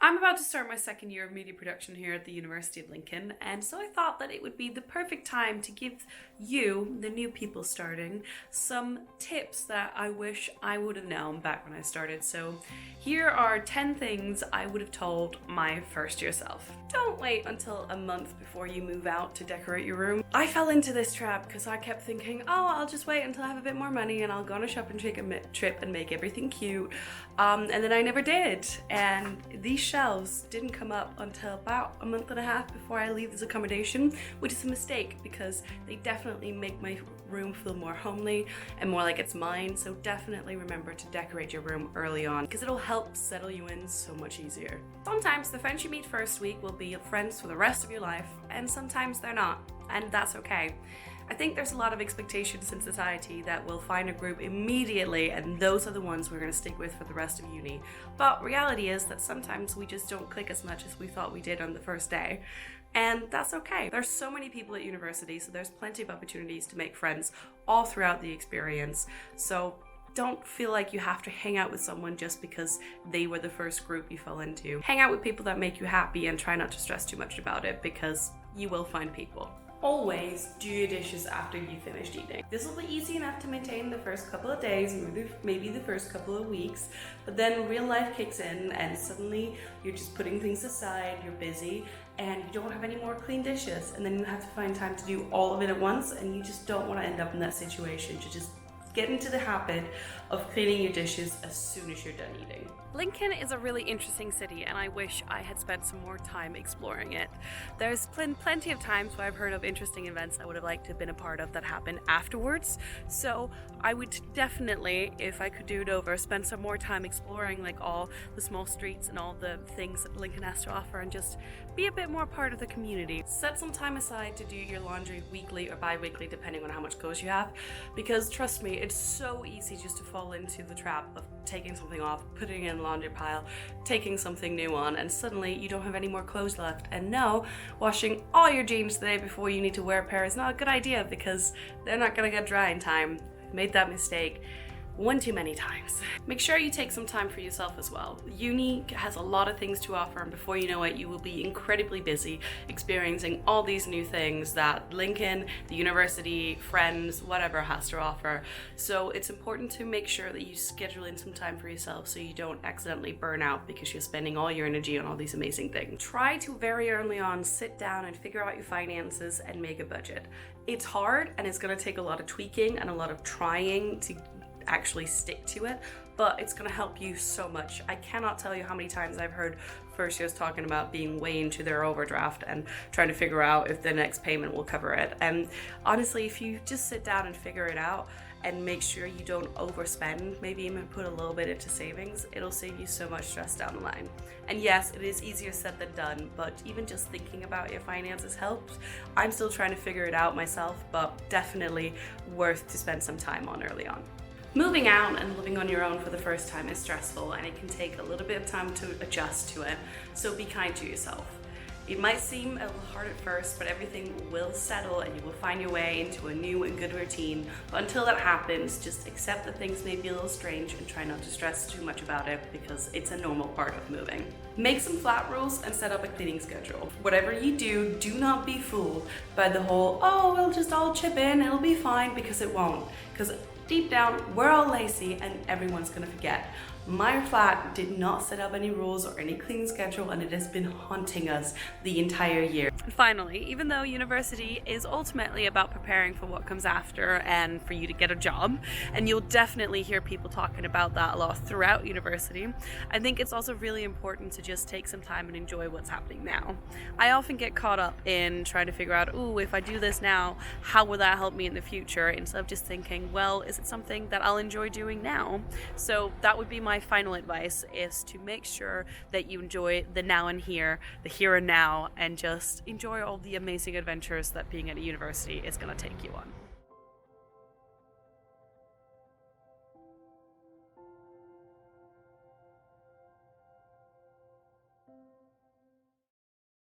I'm about to start my second year of media production here at the University of Lincoln, and so I thought that it would be the perfect time to give you, the new people starting, some tips that I wish I would have known back when I started. So here are 10 things I would have told my first year self. Don't wait until a month before you move out to decorate your room. I fell into this trap because I kept thinking, oh, I'll just wait until I have a bit more money and I'll go on a shopping trip and make everything cute. And then I never did. And these shelves didn't come up until about a month and a half before I leave this accommodation, which is a mistake because they definitely make my room feel more homely and more like it's mine. So definitely remember to decorate your room early on because it'll help settle you in so much easier. Sometimes the friends you meet first week will be friends for the rest of your life, and sometimes they're not, and that's okay. I think there's a lot of expectations in society that we'll find a group immediately and those are the ones we're going to stick with for the rest of uni. But reality is that sometimes we just don't click as much as we thought we did on the first day. And that's okay. There's so many people at university, so there's plenty of opportunities to make friends all throughout the experience. So don't feel like you have to hang out with someone just because they were the first group you fell into. Hang out with people that make you happy and try not to stress too much about it because you will find people. Always do your dishes after you finished eating. This will be easy enough to maintain the first couple of days, maybe the first couple of weeks, but then real life kicks in and suddenly you're just putting things aside, you're busy, and you don't have any more clean dishes, and then you have to find time to do all of it at once, and you just don't want to end up in that situation. To just get into the habit of cleaning your dishes as soon as you're done eating. Lincoln is a really interesting city and I wish I had spent some more time exploring it. There's plenty of times where I've heard of interesting events I would have liked to have been a part of that happened afterwards. So I would definitely, if I could do it over, spend some more time exploring like all the small streets and all the things that Lincoln has to offer and just be a bit more part of the community. Set some time aside to do your laundry weekly or bi-weekly depending on how much clothes you have, because trust me, it's so easy just to fall into the trap of taking something off, putting it in the laundry pile, taking something new on, and suddenly you don't have any more clothes left. And no, washing all your jeans the day before you need to wear a pair is not a good idea because they're not gonna get dry in time. I've made that mistake one too many times. Make sure you take some time for yourself as well. Uni has a lot of things to offer, and before you know it, you will be incredibly busy experiencing all these new things that Lincoln, the university, friends, whatever has to offer. So it's important to make sure that you schedule in some time for yourself so you don't accidentally burn out because you're spending all your energy on all these amazing things. Try to very early on sit down and figure out your finances and make a budget. It's hard and it's going to take a lot of tweaking and a lot of trying to actually stick to it, but it's going to help you so much. I cannot tell you how many times I've heard first years talking about being way into their overdraft and trying to figure out if the next payment will cover it. And honestly, if you just sit down and figure it out and make sure you don't overspend, maybe even put a little bit into savings, it'll save you so much stress down the line. And yes, it is easier said than done, but even just thinking about your finances helps. I'm still trying to figure it out myself, but definitely worth to spend some time on early on. Moving out and living on your own for the first time is stressful and it can take a little bit of time to adjust to it, so be kind to yourself. It might seem a little hard at first, but everything will settle and you will find your way into a new and good routine. But until that happens, just accept that things may be a little strange and try not to stress too much about it because it's a normal part of moving. Make some flat rules and set up a cleaning schedule. Whatever you do, do not be fooled by the whole, oh, we'll just all chip in, it'll be fine, because it won't. Because deep down, we're all lazy and everyone's gonna forget. My flat did not set up any rules or any cleaning schedule, and it has been haunting us the entire year. Finally, even though university is ultimately about preparing for what comes after and for you to get a job, and you'll definitely hear people talking about that a lot throughout university, I think it's also really important to just take some time and enjoy what's happening now. I often get caught up in trying to figure out, ooh, if I do this now, how will that help me in the future? Instead of just thinking, well, is it something that I'll enjoy doing now? So that would be my final advice, is to make sure that you enjoy the now and here, the here and now, and just enjoy all the amazing adventures that being at a university is going to take you on.